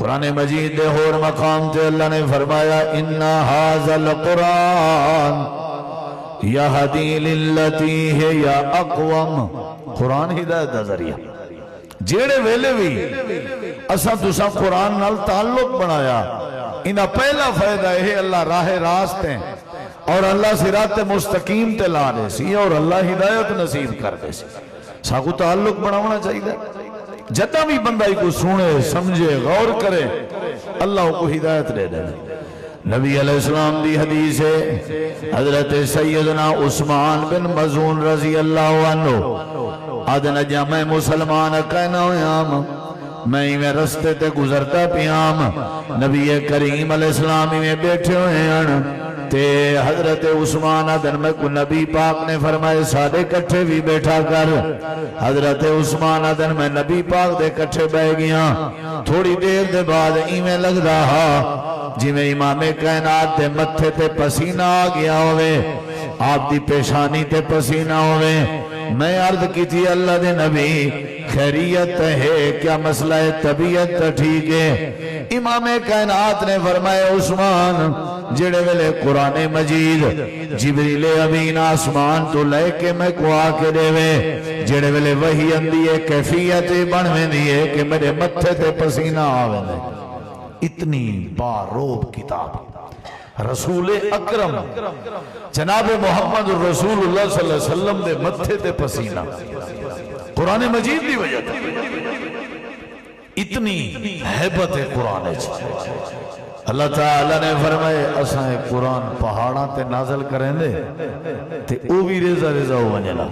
قرآن مجید دے اور مقام تے اللہ نے فرمایا اِنَّ هَذَا الْقُرْآنَ یہدی للتی ہے یا اقوم. قرآن ہدایت دا ذریعہ. جیڑے ویلے بھی اساں تساں قرآن نال تعلق بنایا انہا پہلا فائدہ ہے اللہ راہ راست ہیں اور اللہ صراط مستقیم تے لا دے سی اور اللہ ہدایت نصیب کر دے سی. ساکو تعلق بناونا چاہیے جتا بھی بندہ کو سنے سمجھے غور کرے اللہ کو ہدایت دے دے. نبی علیہ السلام دی حدیث ہے حضرت سیدنا عثمان بن مظعون رضی اللہ عنہ آدھنا جا میں مسلمان کہنا ہویام میں رستے تے گزرتا پیام نبی کریم علیہ السلام میں بیٹھے ہوئے ہیں تے حضرت عثمان آدھن میں کو نبی پاک نے فرمائے سادے کٹھے بھی بیٹھا کر. حضرت عثمان آدھن میں نبی پاک دے کٹھے بہ گیا. تھوڑی دیر دے بعد ایمیں لگ رہا جی میں امام کائنات دے متھے تے پسینہ آ گیا ہوئے آپ دی پیشانی تے پسینہ ہوئے. میں عرض کی تھی اللہ دے نبی خیریت ہے کیا مسئلہ طبیعت ٹھیک ہے. امام کائنات نے فرمائے عثمان جڑے ویلے قرآن مجید جبریل امین آسمان تو لے کے میں کو آ کے دے وے جڑے ویلے وہی اندیے کیفیت بنویں دیئے کہ میرے متھے تے پسینہ آوے دے. اتنی باروب کتاب رسول اکرم جناب محمد رسول اللہ صلی اللہ علیہ وسلم دے متھے تے پسینہ قرآن مجید دی وجہ اتنی حیبت قرآن ہے. اللہ تعالیٰ نے فرمائے اساں قرآن پہاڑاں تے نازل کریں دے تے او بھی ریزہ ریزہ ہو ونجلا.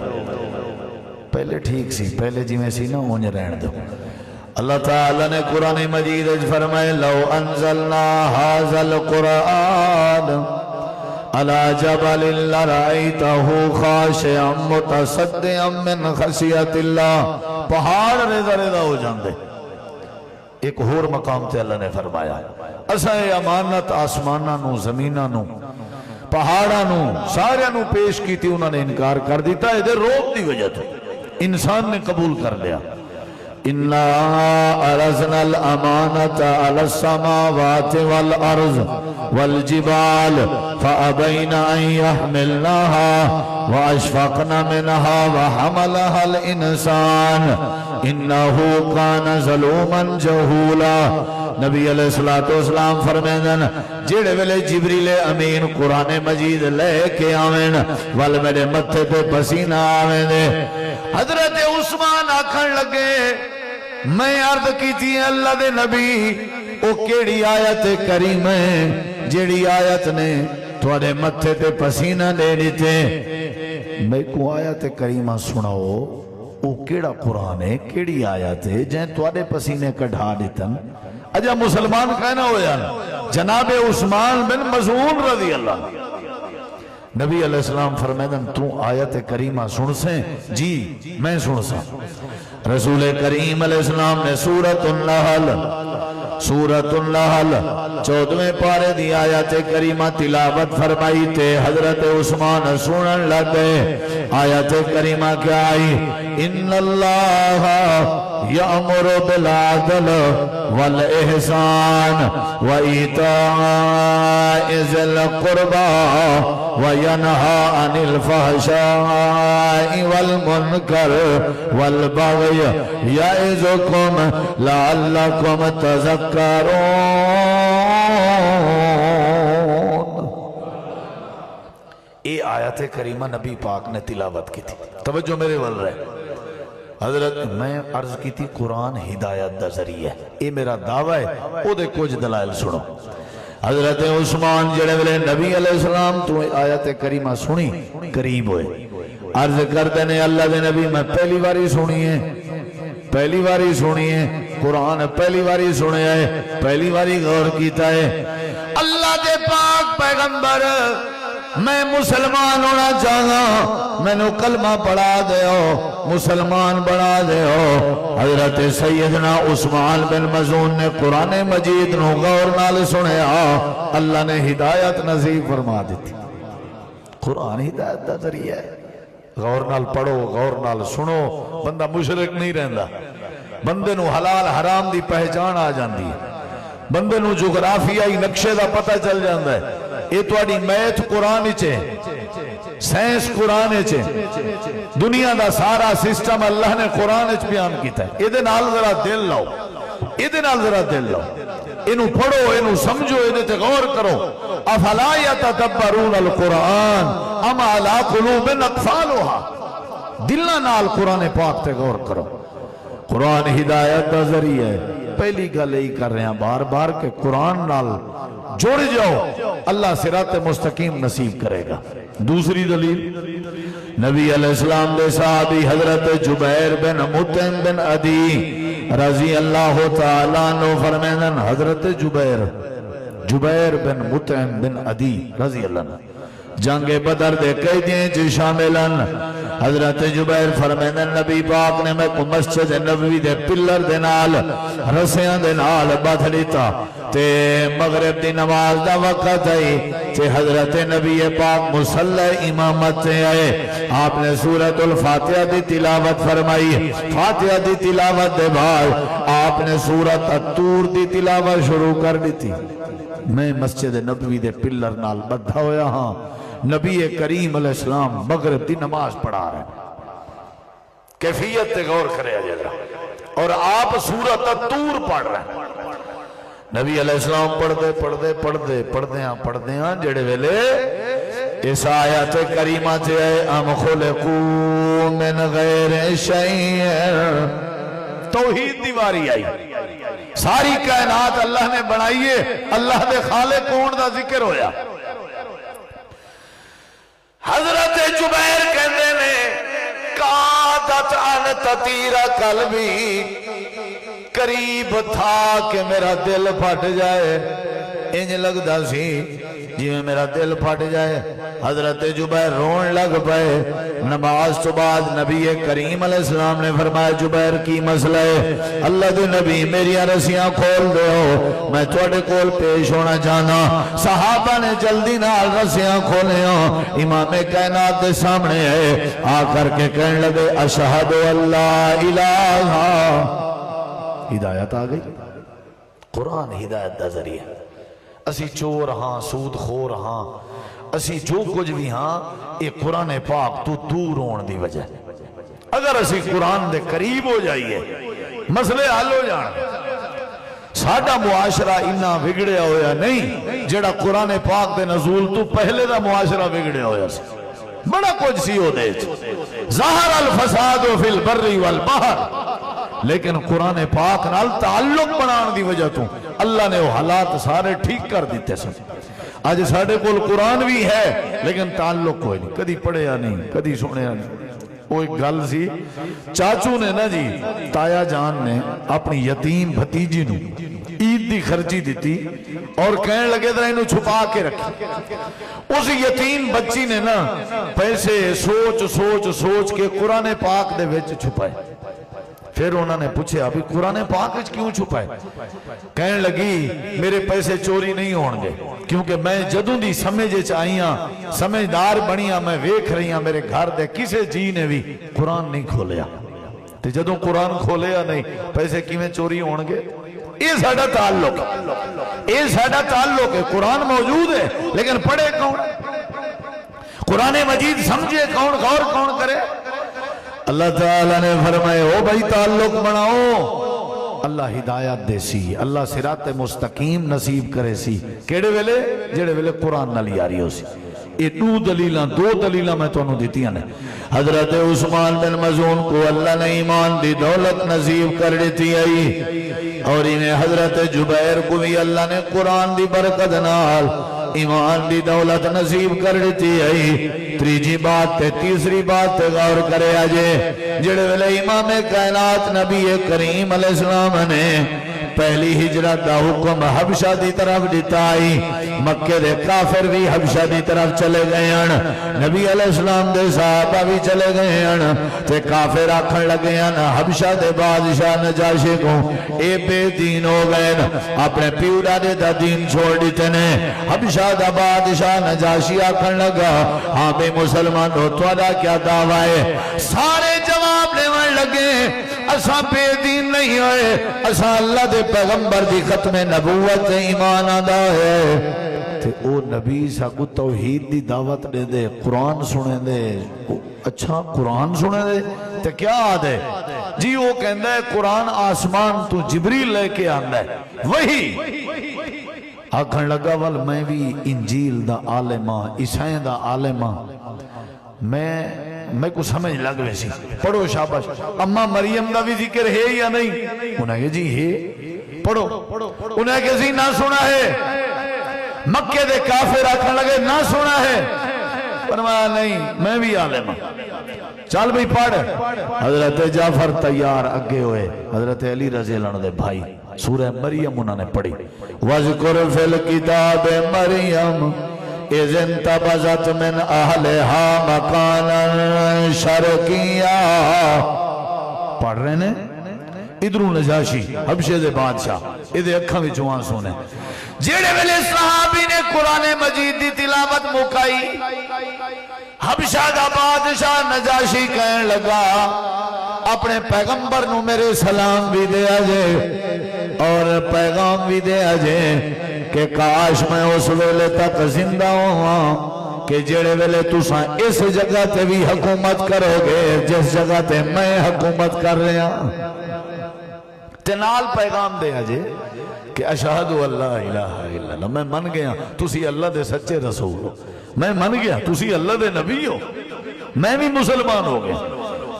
پہلے ٹھیک سی پہلے جی میں سی نا ونج رہن دو. اللہ تعالیٰ نے قرآن مجید فرمائے لو انزلنا هذا القرآن على جبل لرأيته خاشعا متصدعا من خشیت اللہ. پہاڑ ریزہ ریزہ ہو جاندے. ایک اور مقام تے اللہ نے فرمایا اساں امانت آسمانہ نو زمینہ نو پہاڑا نو سارے نو پیش کی تھی انہوں نے انکار کر دیتا ہے ادھر روب دی وجہ تھے انسان نے قبول کر لیا. اِنَّا عَرَضْنَا الْأَمَانَةَ عَلَى السَّمَاوَاتِ وَالْأَرْضِ وَالْجِبَالِ فَأَبَيْنَ أَن يَحْمِلْنَهَا وَأَشْفَقْنَ مِنْهَا وَحَمَلَهَا الْإِنسَانِ إِنَّهُ كَانَ ظَلُومًا جَهُولًا. نبی علیہ السلام فرمیدن جیڑے ویلے جبریل امین قرآن مجید لے کے آوین وال میرے متھے تے پسینہ آوین دے. حضرت عثمان آکھن لگے میں عرض کی تھی اللہ دے نبی او کیڑی آیت کریم ہے جیڑی آیت نے تھوڑے متھے تے پسینہ دے دیتے. میں کو آیت کریمہ سناؤ او کیڑا قرآن ہے کیڑی آیت ہے جہاں تھوڑے پسینے کڑھا دیتن. اجا مسلمان کہنا ہو جانا جناب عثمان بن مظعون رضی اللہ. نبی علیہ السلام فرمیدن تو آیت کریمہ سن سیں جی میں سن سا. رسول کریم علیہ السلام نے سورۃ النحل 14ویں پارے دی آیت کریمہ تلاوت فرمائی تے حضرت عثمان سنن لگے. آیت کریمہ کیا آئی ان اللہ یأمر بالعدل والإحسان وإيتاء ذي القربى وينهى عن الفحشاء والمنكر والبغي يعظكم لعلكم تذكرون. یہ آیت کریمہ نبی پاک نے تلاوت کی تھی. توجہ میرے ول رہے حضرت میں عرض کی تھی قرآن ہدایت دا ذریعہ ہے. یہ میرا دعویٰ ہے او دے کچھ دلائل سنو. حضرت عثمان جڑے ویلے نبی علیہ السلام تو آیت کریمہ سنی قریب ہوئے عرض کردے نے اللہ دے نبی میں پہلی باری سنی ہے قرآن پہلی باری سنے ہے پہلی باری غور کیتا ہے. اللہ دے پاک پیغمبر میں مسلمان ہونا چاہتا میں نے کلمہ پڑھا دے ہو مسلمان بنا دے ہو. حضرت سیدنا عثمان بن مظعون نے قرآن مجید نو غور نال سنے اللہ نے ہدایت نصیب فرما دیتی. قرآن ہدایت دا ذریعہ ہے. غور نال پڑھو غور نال سنو بندہ مشرک نہیں رہندا. بندے نو حلال حرام دی پہچان آ جاندی ہے. بندے نو جغرافیائی نقشے دا پتہ چل جاندہ ہے. یہ تواڈی میتھ قرآن چے، سائنس قرآن چے، دنیا دا سارا سسٹم اللہ نے قرآن چ بیان کیتا ہے. یہ نال ذرا دل لاؤ، یہ نال ذرا دل لاؤ، انہوں پڑھو، انہوں سمجھو، انہوں تے غور کرو. افلا یتدبرون القرآن ام علی قلوب اقفالها. دلہ نال قرآن پاک تے غور کرو. قرآن ہدایت دا ذریعہ ہے. پہلی گل یہی کر رہے ہیں بار بار کہ قرآن نال جوڑ جاؤ، اللہ صراط مستقیم نصیب کرے گا. دوسری دلیل نبی علیہ السلام دے صحابی حضرت جبیر بن مطعم بن عدی رضی اللہ تعالیٰ عنہ فرمائن، حضرت جبیر بن مطعم بن عدی رضی اللہ عنہ جنگ بدر دے قیدیاں چ شاملن. حضرت جبیر فرمائن نبی پاک نے میں کو مسجد نبوی دے پلر دے نال رسیاں دے نال بدھ لیتا تے مغرب دی نماز دا وقت آئی تے حضرت نبی پاک مصلی امامت سے آئے. آپ نے سورۃ الفاتحہ دی تلاوت فرمائی. فاتحہ دی تلاوت دے بعد آپ نے سورۃ الطور دی تلاوت شروع کر دی تھی. میں مسجد نبوی دے پلر نال بدھا ہویا ہاں. نبی کریم علیہ السلام مغرب دی نماز پڑھا رہے ہیں. کیفیت تے غور کرے جائے اور آپ سورۃ الطور پڑھ رہے ہیں. نبی علیہ السلام پڑھتے ہیں جڑے ویلے اس آیات کریمہ سے ام خلقو من غیر شیء توحید دیواری آئی. ساری کائنات اللہ نے بنائیے، اللہ دے خالق کون دا ذکر ہویا. حضرت جبیر کہنے نے قادت ان تطیر قلبی، قریب تھا کہ میرا دل پھٹ جائے. انج لگدا سی جی میں میرا دل پھٹ جائے. حضرت جبیر رون لگ پائے. نماز تو بعد نبی کریم علیہ السلام نے فرمایا جبیر کی مسئلہ ہے؟ اللہ دے نبی میری رسیاں کھول دے ہو، میں توڑے کول پیش ہونا چاہنا. صحابہ نے جلدی نال رسیاں کھولے ہوں. امام کائنات دے سامنے ہے آ کر کے کہنے لگے اشہد اللہ الہ. ہدایت آ گئی. قرآن ہدایت دا ذریعہ. اسی چور ہاں، سود خور ہاں، اسی جو کچھ بھی ہاں، یہ قرآن پاک تو دور ہون دی وجہ. اگر اسی قرآن دے قریب ہو جائیے مسئلے حل ہو جان. ساڈا معاشرہ انہا بگڑیا ہویا نہیں جڑا قرآن پاک دے نزول تو پہلے دا معاشرہ بگڑیا ہویا سی. بڑا کچھ سی ہو دے ظاہر الفساد فی البر والبحر، لیکن قرآن پاک نال تعلق بنان دی وجہ تو اللہ نے وہ حالات سارے ٹھیک کر دیتے سن. آج ساڑھے کول قرآن بھی ہے لیکن تعلق کوئی نہیں، کدی پڑھیا نہیں، کدی سنیا نہیں. وہ ایک گل سی، چاچو نے نا جی تایا جان نے اپنی یتیم بھتیجی نو عید دی خرچی دیتی اور کہنے لگے تھا انہوں چھپا کے رکھی. اس یتیم بچی نے نا پیسے سوچ کے قرآن پاک دے وچ چھپائے. پھر انہوں نے پوچھے ابھی قرآن پاک کیوں چھپائے؟ کہنے لگی میرے پیسے چوری نہیں ہون گے کیونکہ میں جدوں دی سمجھ آئیاں سمجھدار بنیاں میں ویکھ رہیاں میرے گھر دے کسے جی نے بھی قرآن نہیں کھولیا. تے جدوں قرآن کھولیا نہیں پیسے کیویں چوری ہون گے؟ یہ ساڈا تعلق ہے، یہ ساڈا تعلق ہے. قرآن موجود ہے لیکن پڑھے کون؟ قرآن مجید سمجھے کون؟ غور کون کرے؟ اللہ تعالیٰ نے فرمائے او بھائی تعلق بناؤ. اللہ ہدایت دے سی، اللہ صراط مستقیم نصیب کرے سی. کیڑے ویلے؟ جڑے ویلے قرآن نال یاری ہو سی. یہ دو دلیلاں میں تو انہوں دیتی ہیں. حضرت عثمان بن مظعون کو اللہ نے ایمان دی دولت نصیب کر دیتی آئی اور انہیں حضرت جبیر کو بھی اللہ نے قرآن دی برکت نال ایمان دی دولت نصیب کر دیتی آئی. تیسری بات تے غور کرے آجے جڑے ویلے امام کائنات نبی کریم علیہ السلام نے پہلی ہجرت دا حکم حبشہ دی طرف دیتا آئی. مکہ دے کافر بھی حبشہ دی طرف چلے گئے ہیں، نبی علیہ السلام دے صحابہ بھی چلے گئے ہیں. تے کافر آکھن لگے ہیں حبشہ دے بادشاہ نجاشی کو اے بے دین ہو گئے، اپنے پیوڑا دے دا دین چھوڑ دیتے نے. حبشہ دا بادشاہ نجاشی آکھن لگا ہاں بے مسلمان ہو تو ادا کیا دعویٰ ہے؟ سارے جواب لیوان لگے اساں بے دین نہیں ہوئے، اساں اللہ دے پیغمبر دی ختم نبوت ایمان آدھا ہے تے او نبی ساکو توحید دی دعوت دے دے، قرآن سنے دے۔ اچھا قرآن سنے دے تے کیا آدھے جی؟ وہ کہندہ ہے قرآن آسمان تو جبریل لے کے آندہ ہے وہی آکھن لگا وال میں بھی انجیل دا عالمہ عیسائیں دا عالمہ میں کو سمجھ لگ ویسی پڑھو شاباش اماں مریم دا بھی ذکر ہے یا نہیں؟ انہیں کہا جی ہے پڑھو، انہیں کہا جی نہ سنا ہے، مکے دے کافر آکھن لگے نہ سنا ہے، فرمایا نہیں میں بھی عالم ہوں، چل بھی پڑھ۔ حضرت جعفر تیار اگے ہوئے، حضرت علی رضی اللہ عنہ دے بھائی سورہ مریم انہوں نے پڑھی، وَذْكُرْ فِي الْكِتَابِ مَرْيَمَ اِذْ انْتَبَذَتْ مِنْ أَهْلِهَا مَكَانًا شَرْقِيًّا۔ پڑھ رہے ہیں ادھروں نجاشی حبشے دے بادشاہ ادھے اکھاں بھی جوان سونے جیڑے ویلے صحابی نے قرآن مجید دی تلاوت مکائی، حبشہ دا بادشاہ نجاشی کہنے لگا اپنے پیغمبر نو میرے سلام بھی دیا جے اور پیغام بھی دیا جے کہ کاش میں اس ویلے تک زندہ ہوں کہ جڑے ویلے تساں اس جگہ تے بھی حکومت کرو گے جس جگہ تے میں حکومت کر رہا تنال پیغام دیا جے کہ اشہدو اللہ الہ الا اللہ، میں من گیا تسی اللہ دے سچے رسول ہو، میں من گیا تسی اللہ دے نبی ہو، میں بھی مسلمان ہو گیا۔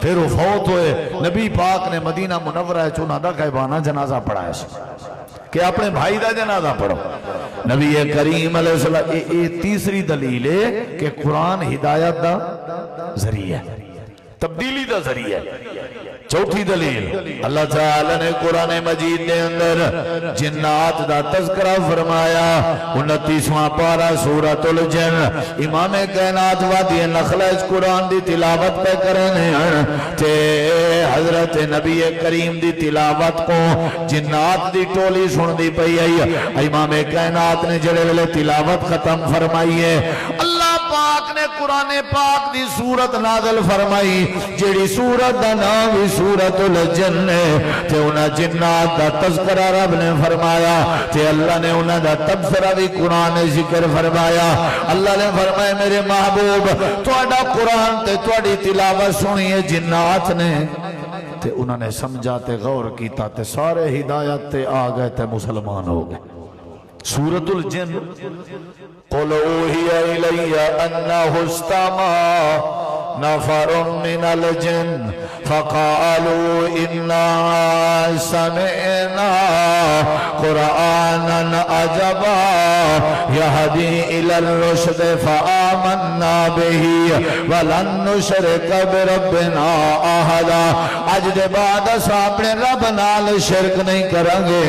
پھر وہ فوت ہوئے، نبی پاک نے مدینہ منورہ چونہ دا قیبانہ جنازہ پڑھا ہے کہ اپنے بھائی دا جنازہ پڑھو۔ نبی کریم علیہ السلام یہ تیسری دلیل ہے کہ قرآن ہدایت دا ذریعہ ہے، تبدیلی دا ذریعہ ہے۔ چوتھی دلیل اللہ تعالیٰ نے قرآن مجید نے اندر جنات دا تذکرہ فرمایا، 29واں پارہ سورۃ الجن، امام کائنات وادی نخلہ قرآن دی تلاوت پہ کرنے ہیں تے حضرت نبی کریم دی تلاوت کو جنات دی ٹولی سن دی پئی آئی۔ امام کائنات نے جڑے ویلے تلاوت ختم فرمائی ہے، اللہ پاک نے قرآن پاک دی سورت نازل فرمائی جیڑی سورت دا نام سورۃ الجن تے انہاں جنات دا تذکرہ رب نے فرمایا تے اللہ نے انہاں دا تبصرہ بھی قرآن ذکر فرمایا۔ اللہ نے فرمایا میرے محبوب تہاڈا قرآن تے تہاڈی تلاوت سنیے جنات نے تے انہوں نے سمجھا تے غور کیتا تے سارے ہدایت تے آ گئے تے مسلمان ہو گئے۔ سورۃ الجن قُلْ أُوحِيَ إِلَيَّ أَنَّهُ اسْتَمَعَ نَفَرٌ مِّنَ الْجِنِّ فَقَالُوا إِنَّا سَمِعْنَا قُرْآنًا عَجَبًا يَهْدِي إِلَى الرُّشْدِ فَآمَنَّا بِهِ وَلَن نُّشْرِكَ بِرَبِّنَا أَحَدًا۔ آج دے بعد اساں اپنے رب نال شرک نہیں کریں گے،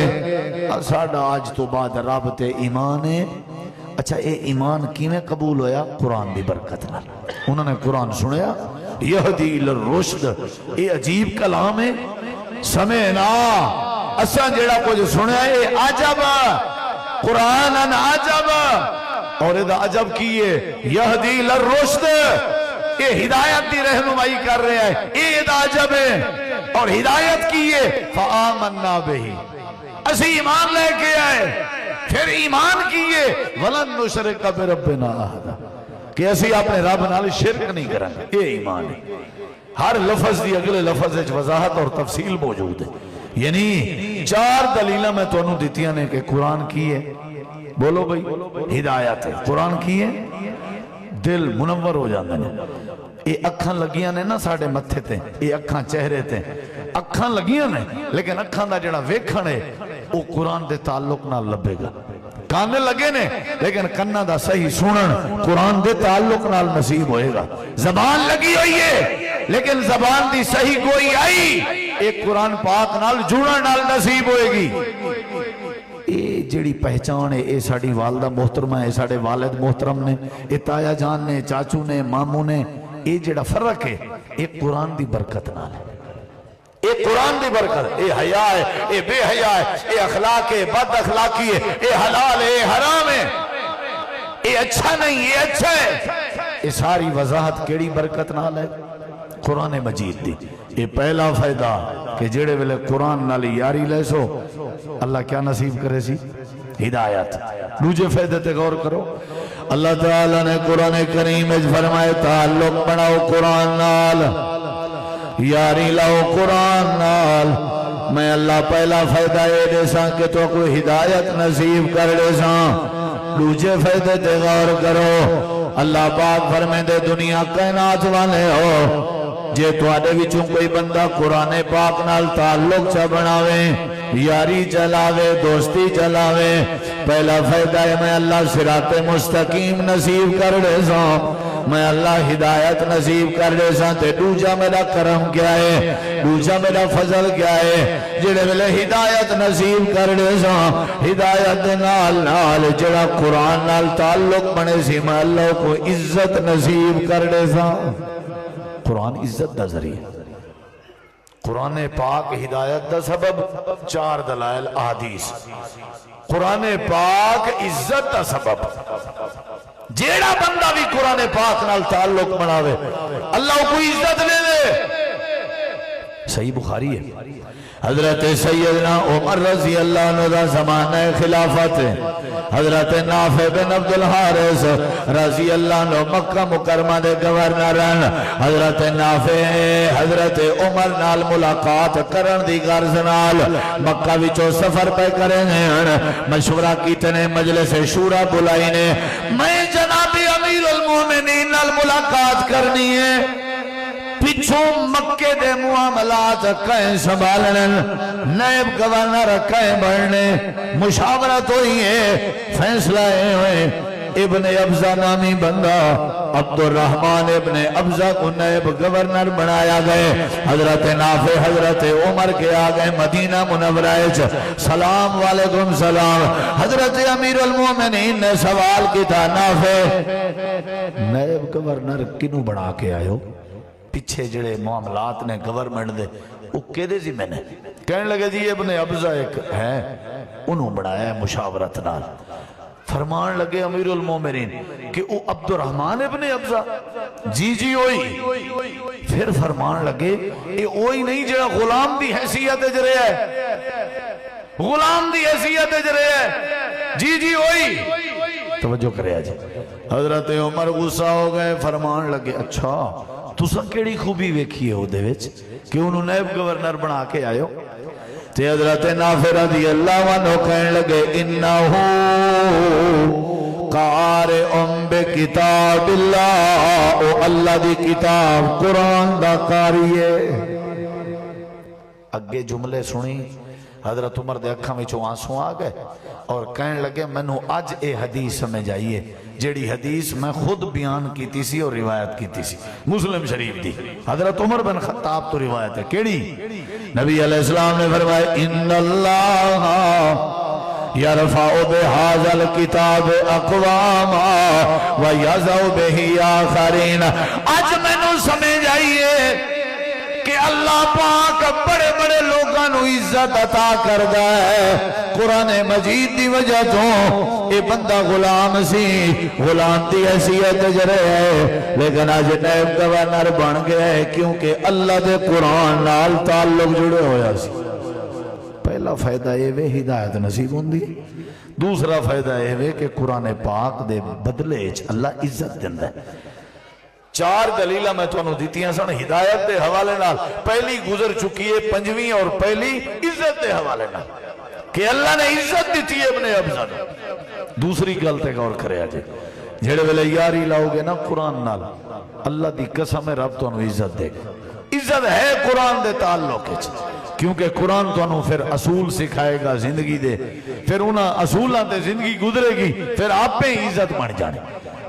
ساڈا آج تو بعد رب تے ایمان ہے۔ اچھا اے ایمان کیویں قبول ہویا؟ قرآن دی برکت نال۔ انہوں نے قرآن سنیا، یہدی الی الرشد، اے عجیب کلام ہے، سمعنا اساں جیڑا کچھ سنیا اے عجب قرآن عجب، اور اے دا عجب کیے یہدی الی الرشد، اے ہدایت دی رہنمائی کر رہا ہے، اے دا عجب ہے اور ہدایت کیے فآمنا بہی، اسی ایمان لے کے آئے پھر ایمان کیے وَلَن نُّشْرِكَ بِرَبِّنَا أَحَدًا کہ اسی اپنے رب نال شرک نہیں کریں گے۔ یہ ایمان ہے۔ ہر لفظ دی اگلے لفظ وچ وضاحت اور تفصیل موجود ہے، یعنی 4 دلیلاں میں تو انہوں دیتیاں نے کہ قرآن کی ہے، بولو بھئی ہدایت ہے، قرآن کی ہے دل منور ہو جاندے ہیں۔ یہ اکھاں لگیاں نے نا ساڑھے متھے تے، یہ اکھاں چہرے تے، اکھاں لگیاں نے لیکن اکھاں دا جڑا ویکھن ہے وہ قرآن دے تعلق نال لبے گا، کانے لگے نے لیکن کنہ دا صحیح سنن قرآن دے تعلق نال نصیب ہوئے گا۔ زبان لگی ہوئی ہے لیکن زبان دی صحیح کوئی آئی ایک قرآن پاک نال جڑن نال نصیب ہوئے گی۔ اے جڑی پہچان ہے اے ساڑی والدہ محترمہ ہے، ساڑے والد محترم نے، اے تایا جان نے، چاچو نے، ماموں نے، اے جڑا فرق ہے اے قرآن دی برکت نال ہے، اے قرآن دی برکت، اے حیا ہے، اے بے حیا ہے، اے اخلاق ہے، بد اخلاقی ہے، اے حلال ہے، اے حرام ہے، اے اچھا نہیں، اے اچھا ہے۔ اے ساری وضاحت کیڑی برکت نال ہے؟ قرآن مجید دی۔ یہ پہلا فائدہ کہ جڑے ویلے قرآن نال یاری لے سو اللہ کیا نصیب کرے سی؟ ہدایت۔ دوجے فائدے تے غور کرو، اللہ تعالیٰ نے قرآن کریم میں فرمائے تعلق بناؤ قرآن نال، یاری لاؤ قرآن نال، میں اللہ پہلا فائدہ یہ دے ساں کہ تو کوئی ہدایت نصیب کر دے ساں۔ دوجے فائدے تے غور کرو، اللہ پاک فرمائے دے دنیا کائنات والے ہو جے تو آدھے وچوں کوئی بندہ قرآن پاک نال تعلق چا بناوے، یاری چلاوے، دوستی چلاوے، پہلا فائدہ ہے میں اللہ صراط مستقیم نصیب کر دے ساں، میں اللہ ہدایت نصیب کر دے ساں۔ تے دوجا میرا کرم کیا ہے، دوجا میرا فضل کیا ہے، جڑے ملے ہدایت نصیب کر دے ساں، ہدایت نال نال جڑا قرآن نال تعلق بنے سی میں اللہ کو عزت نصیب کر دے ساں۔ قرآن عزت دا ذریعہ، قرآن پاک ہدایت دا سبب، چار دلائل احادیث، قرآن پاک عزت دا سبب، جیڑا بندہ بھی قرآن پاک نال تعلق بناوے اللہ کو عزت دے دے۔ صحیح بخاری ہے، حضرت سیدنا عمر رضی اللہ عنہ دا زمانہ خلافت ہے، حضرت نافع بن عبد الحارث رضی اللہ عنہ مکہ مکرمہ دے گورنرن، حضرت نافع حضرت عمر نال ملاقات کرن دی غرض نال مکہ وچوں سفر پہ کریں ہیں، مشورہ کیتے نے، مجلس شورا بلائی نے، میں جناب امیر المومنین نال ملاقات کرنی ہے، پچھوں مکے دے معاملات کہیں سنبھالن، نائب گورنر کہیں بڑھنے، مشاورت ہوئی ہے، فیصلہ ہوئے، ابن ابزہ نامی بندہ عبد الرحمن ابن ابزہ کو نائب گورنر بنایا گئے، حضرت نافع حضرت عمر کے آگئے مدینہ منورہ، سلام علیکم سلام، حضرت امیر المومنین نے سوال کی تھا، نافع نائب گورنر کنوں بنا کے آئے ہو؟ پیچھے جڑے معاملات نے گورنمنٹ دے وہ کہدے سی میں نے کہنے لگے جی ابن ابزہ ایک ہے انہوں بڑھایا ہے مشاورت نال، فرمان لگے امیر المومنین کہ او عبد الرحمن ابن ابزہ جی جی ہوئی، پھر فرمان لگے اے اوئی نہیں جڑا غلام دی حیثیت اجرے ہے، غلام دی حیثیت اجرے ہے، جی جی ہوئی، توجہ کرے آج۔ حضرت عمر غصہ ہو گئے، فرمان لگے اچھا تُساں کیڑی خوبی ویکھی ہے ہو دے وچ کہ انہوں نائب گورنر بنا کے آئے ہو؟ تے حضرت نافع رضی اللہ عنہ کہنے لگے انہو قارئ بکتاب اللہ، او اللہ دی کتاب قرآن دا قاری ہے۔ اگے جملے سنی، حضرت عمر دے اکھاں وچوں آنسو آ گئے اور کہنے لگے منو آج اے حدیث سمجھ آئیے جیڑی حدیث میں خود بیان کیتی سی اور روایت کیتی سی، مسلم شریف دی، حضرت عمر بن خطاب تو روایت ہے، کیڑی؟ نبی علیہ السلام نے فرمائے ان اللہ یرفع بہذا الکتاب اقواما ویضع بہ آخرین۔ آج میں نو سمجھ آئیے کہ اللہ پاک بڑے بڑے لوگاں نو عزت عطا کردہ ہے، قرآن مجید دی وجہ تو اے بندہ غلام سی، غلام دی حیثیت جرے ہے، لیکن آج نائب گورنر بن گئے کیونکہ اللہ دے قرآن نال تعلق جڑے ہویا سی۔ پہلا فائدہ یہ وے ہدایت نصیب ہوندی، دوسرا فائدہ یہ وے کہ قرآن پاک دے بدلے اللہ عزت دیندہ ہے۔ چار دلیلہ میں تو انہوں دیتیاں سن ہدایت دے حوالے نال، پہلی گزر چکی ہے پنجویں اور پہلی عزت دے حوالے نال کہ اللہ نے عزت دیتی ہے ابن ابزہ نے۔ دوسری گلتے غور کرے آجے جھڑے ویلے یاری لاؤ گے نا قرآن نال، اللہ دی قسم رب تو انہوں عزت دے گا، عزت ہے قرآن دے تعلق ہے، کیونکہ قرآن تو انہوں پھر اصول سکھائے گا زندگی دے، پھر انہاں اصولہ تے زندگی گزرے گی، پھر آپ پہ عزت بن جانے۔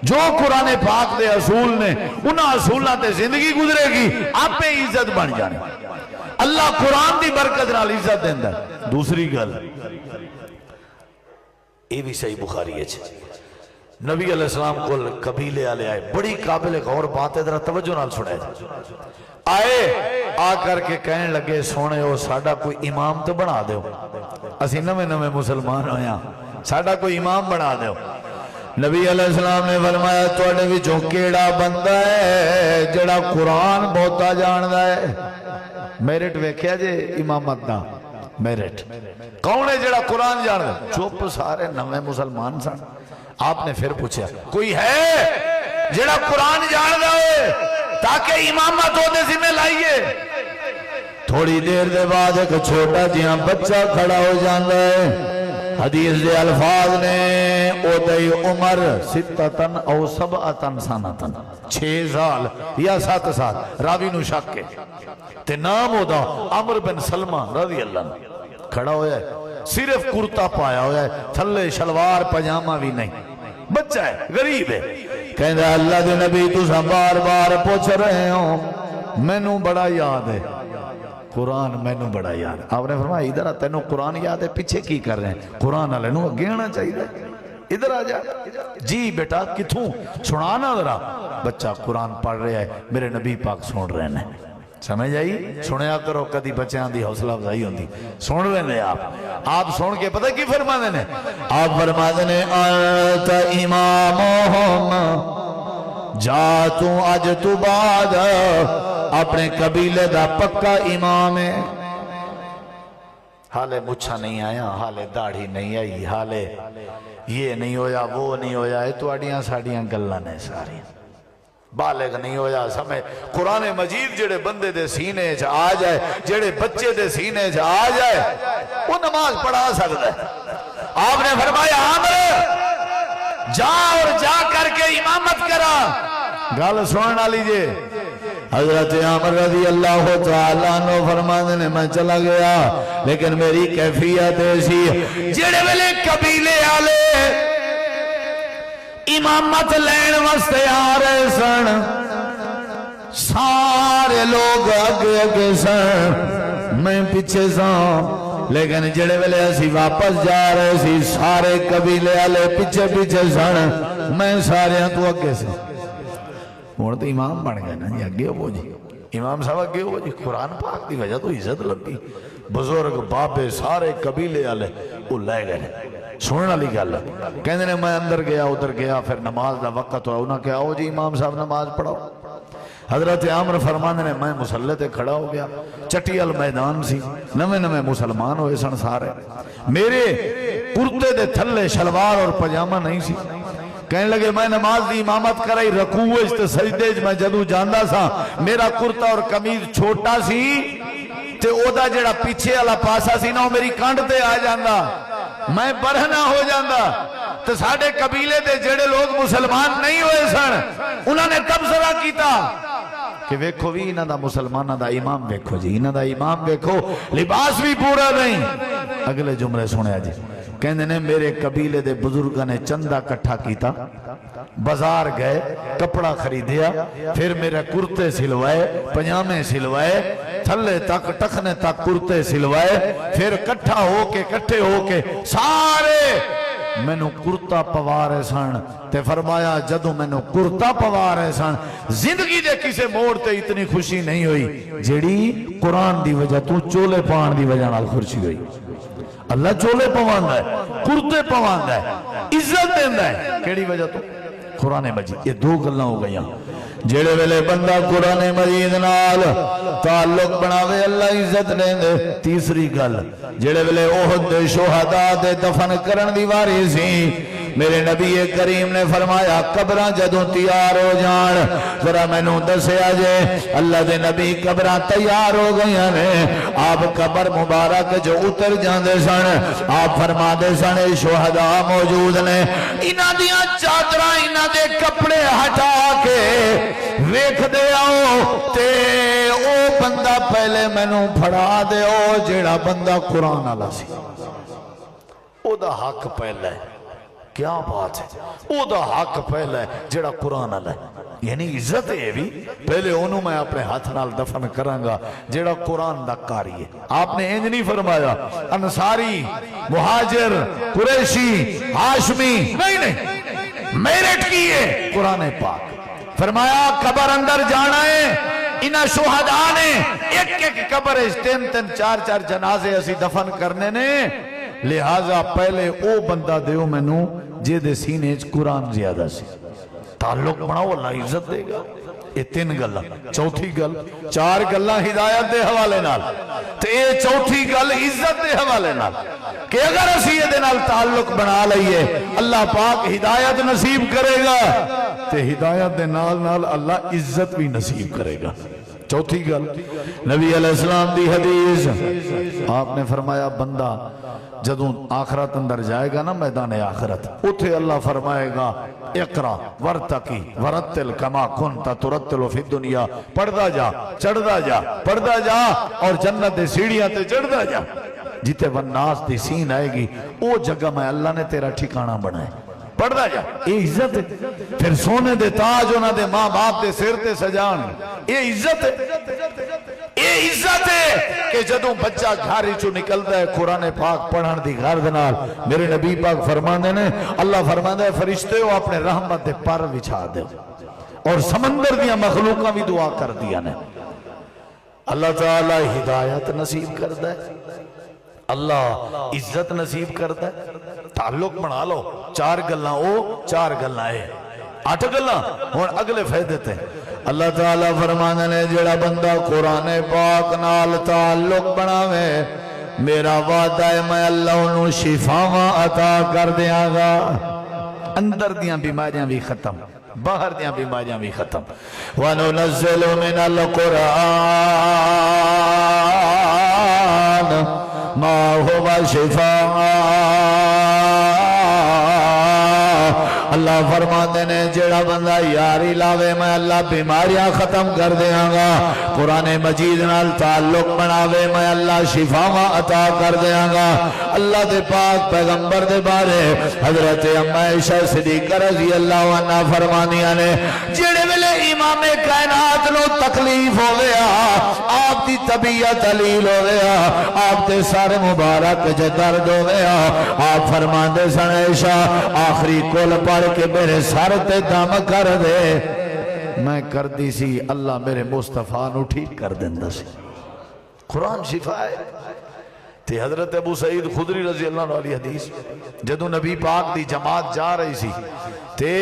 جو قرآن پاک دے اصول نے انہاں اصولہ تے زندگی گزرے گی، آپ پہ عزت بن جانے۔ اللہ قرآن دی برکت نال عزت دیندہ ہے۔ دوسری گل یہ بھی صحیح بخاری ہے، نبی علیہ السلام کو قبیلے آلے آئے، بڑی قابل غور بات ہے، ذرا توجہ نال سنائے، آئے آ کر کے کہنے لگے سونے ہو ساڑھا کوئی امام تو بنا دے ہو، اسی نمے نمے مسلمان ہویا، ساڑھا کوئی امام بنا دے ہو۔ نبی علیہ السلام نے فرمایا توڑے بھی جو کیڑا بندہ ہے جڑا قرآن بہتا جاندہ ہے، میرٹ ویکھیا جے امامت دا میرٹ کون ہے جڑا قرآن جان دے؟ چپ سارے نویں مسلمان سن. آپ نے پھر پوچھا کوئی ہے جڑا قرآن جان دے تاکہ امامت ہوتے ذمہ لائیے. تھوڑی دیر دے بعد ایک چھوٹا جہاں بچہ کھڑا ہو جاندہ ہے. حدیث دے الفاظ نے او دے عمر ستتن او سبعتن سنتن 6 سال یا 7 سال راوی نو شک کے تے نام ہو دا عمر بن سلمہ رضی اللہ عنہ. کھڑا ہویا ہے صرف کرتا پایا ہویا ہے تھلے شلوار پجامہ بھی نہیں. بچہ ہے غریب ہے. کہندہ اللہ دے نبی تُسا بار بار پوچھ رہے ہوں میں نو بڑا یاد ہے قرآن میں نو بڑا یاد. آپ نے فرمایا ادھر تینوں قرآن یاد ہے پیچھے کی کر رہے ہیں؟ قرآن والے نو اگے آنا چاہیے ادھر آ جا. جی بیٹا کتھوں سنانا ذرا. بچہ قرآن پڑھ رہا ہے میرے نبی پاک سن رہے ہیں. سمجھ آئی؟ سنیا کرو کدی بچیاں دی حوصلہ افزائی ہوندی. سن رہے ہیں آپ سن کے پتہ کی فرما دینے؟ آپ فرما دینے انت امامہم جا تو اج تو بعد اپنے قبیلے دا پکا امام ہے. حالے مچھا نہیں آیا حالے داڑھی نہیں آئی حالے یہ نہیں ہویا وہ نہیں ہویا. یہ تو اڈیاں ساڑیاں گلہ نے ساری بالغ نہیں ہویا. سمیں قرآن مجید جڑے بندے دے سینے چ آ جائے جڑے بچے دے سینے چ آ جائے وہ نماز پڑھا سکتا ہے. آپ نے فرمایا عامر جا اور جا کر کے امامت کرا. گل سننا لیجئے. حضرت عامر رضی اللہ تعالیٰ عنہ فرمانے نے میں چلا گیا لیکن میری کیفیت ایسی جڑے ویلے قبیلے آلے امامت لین واسطے آ رہے سن سارے لوگ اگے اگے سن میں پیچھے سن. لیکن جڑے ویلے اسی واپس جا رہے سی سارے قبیلے والے پیچھے پیچھے سن میں سارے تو اگے سے. ہوں تو امام بن گئے نا جی اگے ہو جی امام صاحب اگے ہو جی. قرآن پاک دی وجہ تو عزت لگی. بزرگ بابے سارے قبیلے والے وہ لے گئے. سننے والی گل کہندے نے میں اندر گیا ادھر گیا پھر نماز دا وقت ہوا. انہاں کہا او جی امام صاحب نماز پڑھاؤ. حضرت عامر فرمانے نے میں مسلح تے کھڑا ہو گیا. چٹیل میدان سی نویں نویں مسلمان ہوئے سن سارے. میرے کرتے دے تھلے شلوار اور پجامہ نہیں سی. کہنے لگے میں نماز دی امامت کرائی رکوع تے سجدے میں جدو جاندہ سا میرا کرتا اور قمیض چھوٹا سی تے او دا جڑا پیچھے والا پاسا سی نا وہ میری کانڈ تے آ جاندہ میں برہنہ ہو جاندہ. تو ساڑھے قبیلے دے جڑے لوگ مسلمان نہیں ہوئے سن انہوں نے تبصرہ کیتا کہ ویکھو بھی انہاں دا مسلمانہ دا امام ویکھو جی انہاں دا امام ویکھو لباس بھی پورا نہیں. اگلے جملے سنیا جی کہنے نے میرے قبیلے دے بزرگاں نے چندہ کٹھا کیتا بازار گئے کپڑا خریدیا پھر میرے کرتے سلوائے پجامے سلوائے تھلے تک ٹکنے تک کرتے سلوائے پھر کٹھا ہو کے کٹھے ہو کے سارے میں نو کرتا پوارے سن. تے فرمایا جدو میں نو کرتا پوارے سن زندگی دے کسے موڑ تے اتنی خوشی نہیں ہوئی جیڑی قرآن دی وجہ تو چولے پان دی وجہ نال خوشی ہوئی. اللہ چولے پواندہ ہے کرتے پواندہ ہے عزت دیندہ ہے کیڑی وجہ تو قرآن مجید. یہ دو گلہ ہو گئی جیڑے ویلے بندہ قرآن مجید نال تعلق بناوے اللہ عزت دیندے. تیسری گل جیڑے ویلے احد دے شہداء دے دفن کرن دی واری سی میرے نبی کریم نے فرمایا قبراں جدوں تیار ہو جان ذرا میں نو دسیا جے. اللہ دے نبی قبراں تیار ہو گئیاں نے. آپ قبر مبارک جو اتر جاندے سن آپ فرما دے سن شہداء موجود نے انہاں دیاں چادراں انہاں دے کپڑے ہٹا کے ویکھ دے آؤ تے او بندہ پہلے میں نو پھڑا دے او جیڑا بندہ قرآن والا سی او دا حق پہلے ہے. کیا بات ہے او دا حق پہلا ہے جڑا قرآن والا ہے. یعنی عزت ہے بھی پہلے انہوں میں اپنے ہاتھ نال دفن کرانگا جڑا قرآن دا کاری ہے. آپ نے انج نہیں فرمایا انصاری مہاجر قریشی ہاشمی نہیں میرٹ کی ہے قرآن پاک. فرمایا قبر اندر جانا ہے انہاں شہداء نے ایک ایک قبر تین تین چار چار جنازے اسی دفن کرنے نے لہذا پہلے او بندہ دیو میں نو جے دے سینے قرآن زیادہ سی. تعلق بناؤ اللہ عزت دے گا. یہ تین گلاں چوتھی گل چار گلاں ہدایت دے حوالے نال تے یہ چوتھی گل عزت دے حوالے نال کہ اگر اسی یہ دے نال تعلق بنا لئیے اللہ پاک ہدایت نصیب کرے گا تے ہدایت دے نال نال اللہ عزت بھی نصیب کرے گا چوتھی گل نبی علیہ السلام دی حدیث آپ نے فرمایا بندہ جدوں آخرت اندر جائے گا نا میدان آخرت اتھے اللہ فرمائے گا اقرا ورتقی ورتل کما کنت ترتل فی الدنیا پڑھدا جا چڑھدا جا پڑھدا جا اور جنت دے سیڑھیاں تے چڑھدا جا جتے والناس دی سین آئے گی او جگہ میں اللہ نے تیرا ٹھکانہ بنائے پڑھدا جا یہ عزت ہے پھر سونے دے تاج انہاں دے ماں باپ دے سر تے سجان یہ عزت ہے یہ عزت ہے کہ جدوں بچہ گھاری چو نکلتا ہے قرآن پاک پڑھن دی غرض نال میرے نبی پاک فرماندے نے اللہ فرماندے ہے فرشتے ہو اپنے رحمت دے پر بچھا دے اور سمندر دیا مخلوقاں بھی دعا کر دیا نے اللہ تعالی ہدایت نصیب کرتا ہے اللہ عزت نصیب کرتا ہے تعلق بنا لو چار گلاں او چار گلاں اے 8 گلاں ہن اگلے فائدے تے اللہ تعالیٰ فرمانے نے جڑا بندہ قرآن پاک نال تعلق بناوے میرا وعدہ ہے میں اللہ انہوں شفاواں عطا کر دیاں گا اندر دیاں بیماریاں بھی ختم باہر دیاں بیماریاں بھی ختم وَنُنَزِّلُ مِنَ الْقُرْآنِ مَا هُوَ شِفَاءٌ اللہ فرماتے نے جڑا بندہ یاری لاوے میں اللہ بیماریاں ختم کر دیاں گا قرآن مجید نال تعلق بناوے میں اللہ شفاواں عطا کر دیاں گا اللہ دے پاک پیغمبر دے بارے حضرت عائشہ صدیقہ رضی اللہ عنہ فرمانیاں نے جڑے ویلے امام کائنات نو تکلیف ہو گیا آپ دی طبیعت علیل ہو گیا آپ دے سارے مبارک جے درد ہو گیا آپ فرماندے سن عائشہ آخری کل پڑھ کہ میرے سر تے دم کر دے میں کر دی سی اللہ میرے مصطفیٰ نو ٹھیک کر دیندہ سی قرآن شفا ہے تے حضرت ابو سعید خدری رضی اللہ عنہ علی حدیث جدو نبی پاک دی جماعت جا رہی سی تے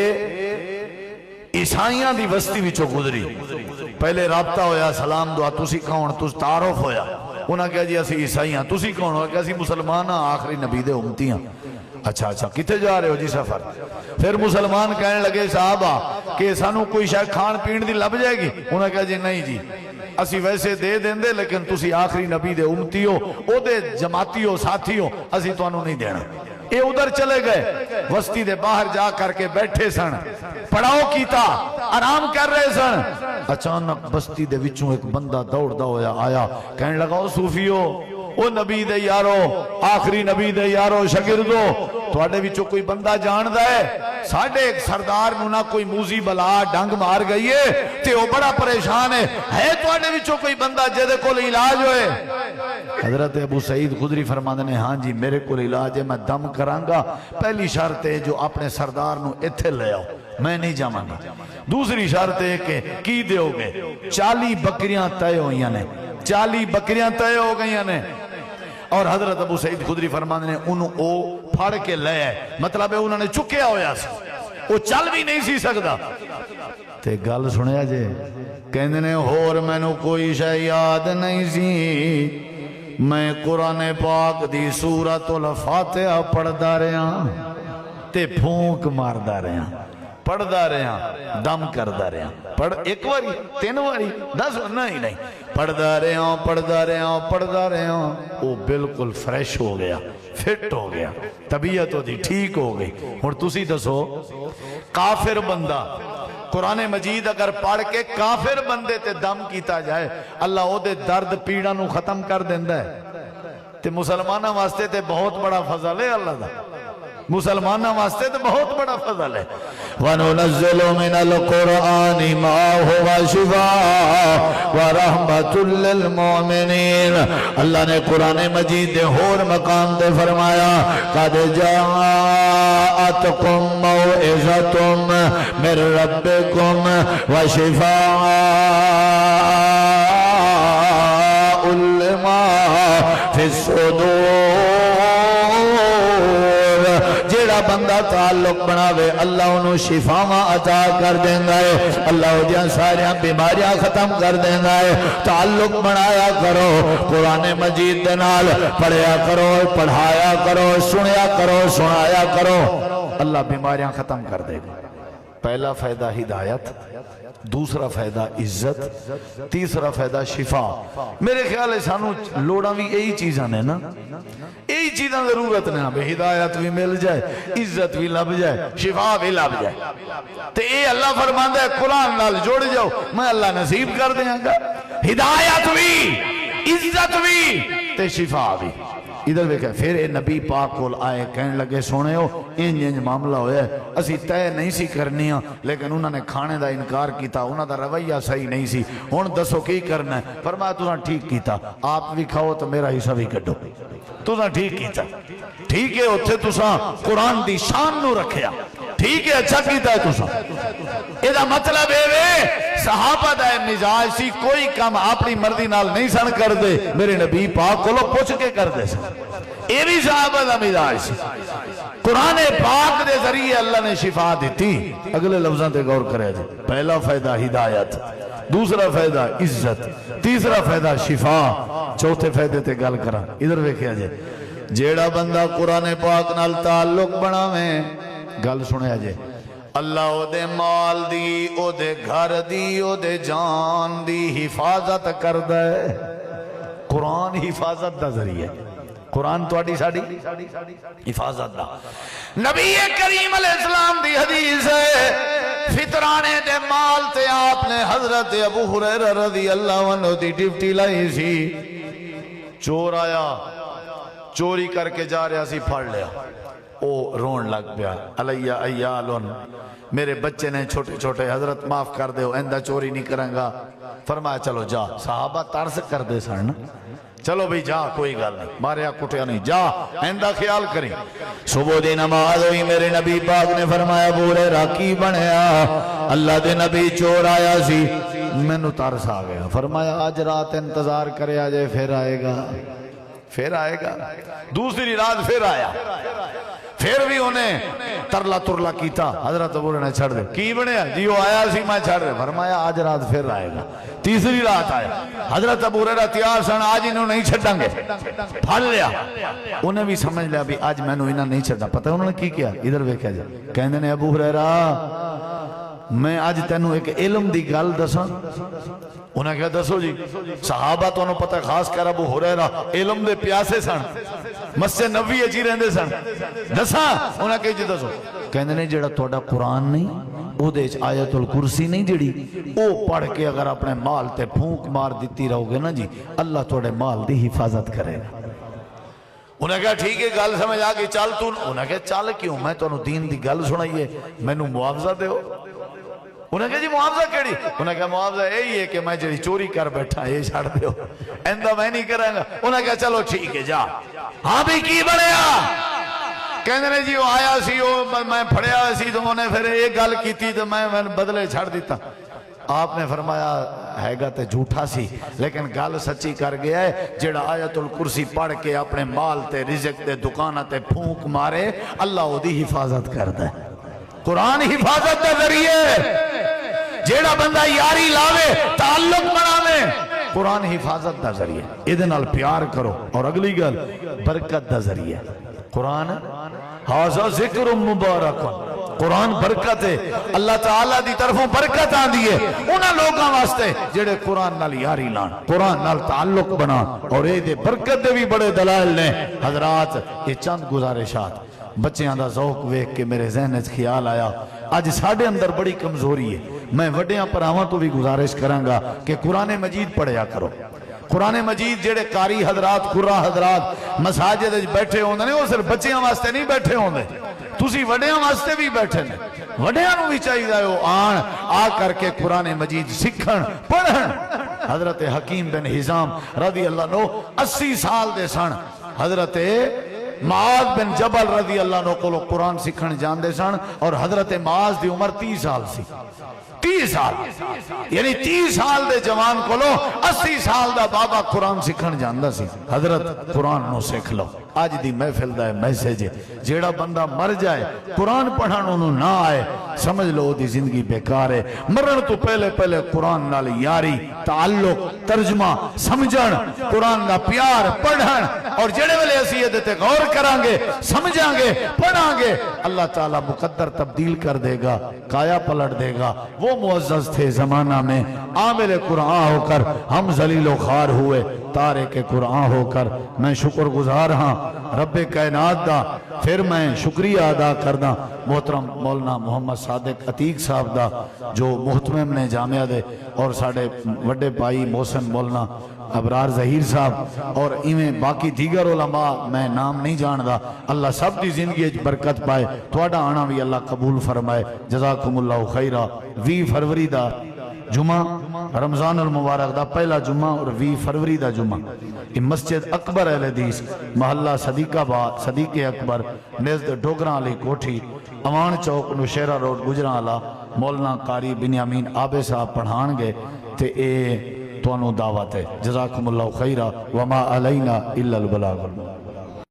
عیسائیاں دی وسطی وچوں گزری پہلے رابطہ ہویا سلام دعا تسی کون تس تعارف ہویا انہاں کہا جی اسی عیسائیاں تسی کون ہویا کہ اسی مسلمان آخری نبی دے امتیاں اچھا اچھا کتے جا رہے ہو جی سفر پھر مسلمان کہنے لگے صحابہ کہ سانو کوئی شاید کھان پین دی لب جائے گی انہوں نے کہا جی نہیں جی اسی ویسے دے دیں دے لیکن تسی آخری نبی دے امتی ہو او دے جماعتی ہو ساتھی ہو اسی تو انہوں نہیں دینا اے ادھر چلے گئے وسطی دے باہر جا کر کے بیٹھے سن پڑاؤ کیتا آرام کر رہے سن اچانک بستی دے وچوں ایک بندہ دوڑ دا ہویا آیا کہنے لگا او صوفیو او نبی دے یارو آخری نبی دے یارو شاگردو تواڈے وچوں کوئی بندہ جاندا ہے ساڈے ایک سردار نو نہ کوئی موزی بلا ڈنگ مار گئی ہے تے او بڑا پریشان ہے تواڈے وچوں کوئی بندہ جے کول علاج ہوئے حضرت ابو سعید خدری فرماندے نے ہاں جی میرے کول علاج ہے میں دم کراں گا پہلی شرط ہے جو اپنے سردار نو ایتھے لے آؤ میں نہیں جاواں گا دوسری شرط ہے کہ کی دیو گے 40 بکریاں طے ہوئیاں نے 40 بکریاں طے ہو گئیاں نے اور حضرت ابو سعید خدری فرماندے نے انہوں او پھڑ کے لے آئے مطلب ہے انہوں نے چکیا ہویا سی وہ چل بھی نہیں سی سکتا تے گل سنیا جے کہندے نے ہور مینوں کوئی شے یاد نہیں سی میں قرآن پاک دی سورۃ الفاتحہ پڑھدا رہا تے پھونک ماردا رہا پڑھدا رہا دم کردا رہا پڑھ ایک واری 3 واری 10 نہیں پڑھدا رہا وہ بالکل فریش ہو گیا فٹ ہو گیا طبیعت ہو دی ٹھیک ہو گئی اور تسی دسو کافر بندہ قرآن مجید اگر پڑھ کے کافر بندے تے دم کیتا جائے اللہ او دے درد پیڑا نو ختم کر دیندہ ہے تے مسلمانہ واسطے تے بہت بڑا فضل ہے اللہ دا مسلمانہ واسطے تو بہت بڑا فضل ہے وَنُنَزِّلُ مِنَ الْقُرْآنِ مَا هُوَ شِفَاءٌ وَرَحْمَةٌ لِّلْمُؤْمِنِينَ اللہ نے قرآن مجید دے اور مقام دے فرمایا قَدْ جَاءَتْكُمْ مَوْعِظَةٌ مِّن رَّبِّكُمْ وَشِفَاءٌ لِّمَا فِي الصُّدُورِ جڑا جیڑا بندہ تعلق بناوے اللہ انہوں شفاواں عطا کر دیندا ہے، اللہ دیاں ساریاں بیماریاں ختم کر دیندا ہے۔ تعلق بنایا کرو قرآن مجید دے نال، پڑھیا کرو، پڑھایا کرو، سنیا کرو، سنایا کرو، اللہ بیماریاں ختم کر دے گا۔ پہلا فائدہ ہدایت، دوسرا فائدہ عزت، تیسرا فائدہ شفا۔ میرے خیال ہے سانو لوڑاں بھی یہی چیزاں نے نا، یہی چیزاں ضرورت نے، بے ہدایت بھی مل جائے، عزت بھی لب جائے، شفا بھی لب جائے۔ تو اے اللہ فرماندا ہے قرآن نال جوڑ جاؤ، میں اللہ نصیب کر دیاں گا ہدایت بھی، عزت بھی تے شفا بھی۔ ادھر دیکھیں پھر اے نبی پاک کول آئے کہنے لگے سونے ہو انج معاملہ ہویا ہے، اسی طے نہیں سی کرنی ہاں لیکن انہوں نے کھانے دا انکار کیتا، انہوں دا رویہ صحیح نہیں سی، ہن دسو کی کرنا ہے؟ فرمایا تساں ٹھیک کیتا، آپ بھی کھاؤ تو میرا حصہ بھی کڈو، تساں ٹھیک کیتا، ٹھیک ہے اتھے تساں قرآن دی شان نو رکھیا، ٹھیک ہے اچھا کیتا ہے تساں۔ یہ مطلب ہے صحابہ دا مزاج سی کوئی کام اپنی مرضی نال نہیں سن کر دے، میرے نبی پاک کو لو پوچھ کے کر دے سن، یہ بھی صحابہ دا مزاج سی۔ قرآن پاک دے ذریعے اللہ نے شفا دیتی۔ اگلے لفظاں تے غور کرے جی، پہلا فائدہ ہدایت، دوسرا فائدہ عزت، تیسرا فائدہ شفا، چوتھے فائدے تے گل کراں۔ ادھر ویکھیا جی، جیڑا بندہ قرآن پاک نال تعلق بناویں، گل سنیا جی، اللہ او دے مال دی، او دے گھر دی، او دے جان دی حفاظت کردہ ہے۔ قرآن حفاظت دا ذریعہ، قرآن تواڈی ساڈی حفاظت دا۔ نبی کریم علیہ السلام دی حدیث ہے، فطرانے دے مال تے آپ نے حضرت ابو ہریرہ رضی اللہ عنہ دی ڈیوٹی لائی سی، چور آیا، چوری کر کے جا رہا سی، پھڑ لیا، او رون لگ پیا، علیہ ایالن، میرے بچے نے چھوٹے چھوٹے، حضرت معاف کر دے، ایندہ چوری نہیں کریں گا۔ فرمایا چلو جا، صحابہ ترس کر دے سن، چلو بھی جا، کوئی گل نہیں، ماریا کٹیا نہیں، جا، ایندہ خیال کریں۔ صبح دی نماز ہوئی، میرے نبی پاک نے فرمایا ابو ہریرہ کی بنیا؟ اللہ دے نبی چور آیا سی، میں نو ترس آ گیا، فرمایا آج رات انتظار کرے آجے، پھر آئے گا، پھر آئے گا۔ دوسری رات پھر آیا، پھر بھی انہیں ترلا ترلا کیتا، حضرت ابو ہریرہ نے چھڑ دے، کی بنیا جی وہ آیا سی میں چھڑ دے، فرمایا آج رات پھر آئے گا۔ تیسری رات آیا، حضرت ابو ہریرہ تیار سن، آج انہوں نہیں چھڑیں گے، پھڑ لیا، انہیں بھی سمجھ لیا بھی آج میں انہوں نہیں چھڑا۔ پتہ انہوں نے کی کیا؟ ادھر ویکھیا جائے، کہندے نے ابو ہریرہ میں آج تینوں ایک علم دی گل دساں؟ انہیں کہا دسو جی۔ صحابہ تو انہوں پتہ خاص کر ابو ہریرہ علم دے پیاسے سن، مسجد نبوی اچھی رہندے سن، دساں؟ انہیں کہا جی دسو۔ کہندے نے جڑا تہاڈا قرآن نہیں، او دے آیت الکرسی نہیں جڑی، او پڑھ کے اگر اپنے مال تے پھونک مار دیتی رہو گے نا جی، اللہ تہاڈے مال دی حفاظت کرے گا۔ انہیں کہا ٹھیک ہے گل سمجھ آ گئی، چل تو۔ انہیں کہا چل کیوں؟ میں تانوں دین دی گل سنائیے، مینوں معاوضہ دیو۔ انہیں کہا جی معاوضہ کیڑی؟ انہیں کہا معاوضہ یہی ہے کہ میں جڑی چوری کر بیٹھا یہ چھڑ دیو، ایندہ میں نہیں کریں گا۔ انہیں کہا چلو ٹھیک ہے جا۔ ہاں بھی کی بنیا؟ کہنے نے جی وہ آیا سی، میں پھڑیا سی، تو انہیں پھر ایک گل کی تھی تو میں بدلے چھڑ دیتا۔ آپ نے فرمایا ہے گا تے جھوٹا سی لیکن گل سچی کر گیا ہے، جڑا آیت الکرسی پڑھ کے اپنے مال تے رزق تے دکانہ تے پھونک مارے، اللہ وہ دی حفاظت کردہ ہے۔ قرآن حفاظت دے ذریعے، جیڑا بندہ یاری لاوے، تعلق بناوے، قرآن حفاظت دا ذریعے، ادھے نال پیار کرو۔ اور اگلی گل برکت دا ذریعے، قرآن حاضر ذکر مبارک، قرآن برکت ہے، اللہ تعالیٰ دی طرفوں برکت آن دیئے انہاں لوگاں واسطے جڑے قرآن نال یاری لان، قرآن نال تعلق بنا، اور اے دے برکت دے بھی بڑے دلائل نے۔ حضرات یہ چند گزارشات، بچیاں دا ذوق ویکھ کے میرے ذہن وچ خیال آیا، آج ساڈے اندر بڑی کمزوری ہے، میں وڈیاں پراواں تو بھی گزارش کراں گا کہ قرآن مجید پڑھیا کرو۔ قرآن مجید جڑے قاری حضرات، قرآ حضرات مساجد وچ بیٹھے ہوندے نے، وہ صرف بچیاں واسطے نہیں بیٹھے ہوندے، تسی وڈیاں واسطے بھی بیٹھے نے، وڈیاں نوں بھی چاہیے وہ آن آ کر کے قرآن مجید سکھن پڑھن۔ حضرت حکیم بن حزام رضی اللہ عنہ 80 سال دے سن، حضرت معاذ بن جبل رضی اللہ عنہ کو قرآن سکھن جاندے سن اور حضرت معاذ دی عمر 30 سال سی 30 سال یعنی 30 سال دے جوان کو 80 سال دا بابا قرآن سکھن جاندہ سی حضرت قرآن نو سکھ لو آج دی محفل دا میسیج ہے جیڑا بندہ مر جائے قرآن پڑھن انہوں نہ آئے سمجھ لو دی زندگی بیکار ہے مرن تو پہلے پہلے قرآن نال یاری تعلق ترجمہ سمجھن قرآن دا پیار پڑھن اور جڑے والے اسی یہ دیتے غور کریں گے سمجھیں گے پڑھیں گے اللہ تعالیٰ مقدر تبدیل کر دے گا کایا پلٹ دے گا وہ معزز تھے زمانہ میں عامل قرآن ہو کر ہم ذلیل و خوار ہوئے تارک قرآن ہو کر میں شکر گزار ہاں رب کائنات دا پھر میں شکریہ ادا کردہ محترم مولانا محمد صادق عتیق صاحب دا جو محتمم نے جامعہ دے اور ساڑھے وڈے پائی محسن مولانا ابرار ظہیر صاحب اور ایویں باقی دیگر علماء میں نام نہیں جاندہ اللہ سب دی زندگی برکت پائے توڑا آنا بھی اللہ قبول فرمائے جزاکم اللہ خیرہ 20 فروری دا جمعہ رمضان المبارک دا پہلا جمعہ اور 20 فروری دا جمعہ مسجد اکبر اہل حدیث محلہ صدیق آباد صدیق اکبر نزد ڈوگراں علی کوٹھی امان چوک نوشیرہ روڈ گجراں علا مولانا قاری بنیامین آبے صاحب پڑھان گے تے اے توانو دعوت ہے جزاکم اللہ خیرہ وما علینا الا البلاغ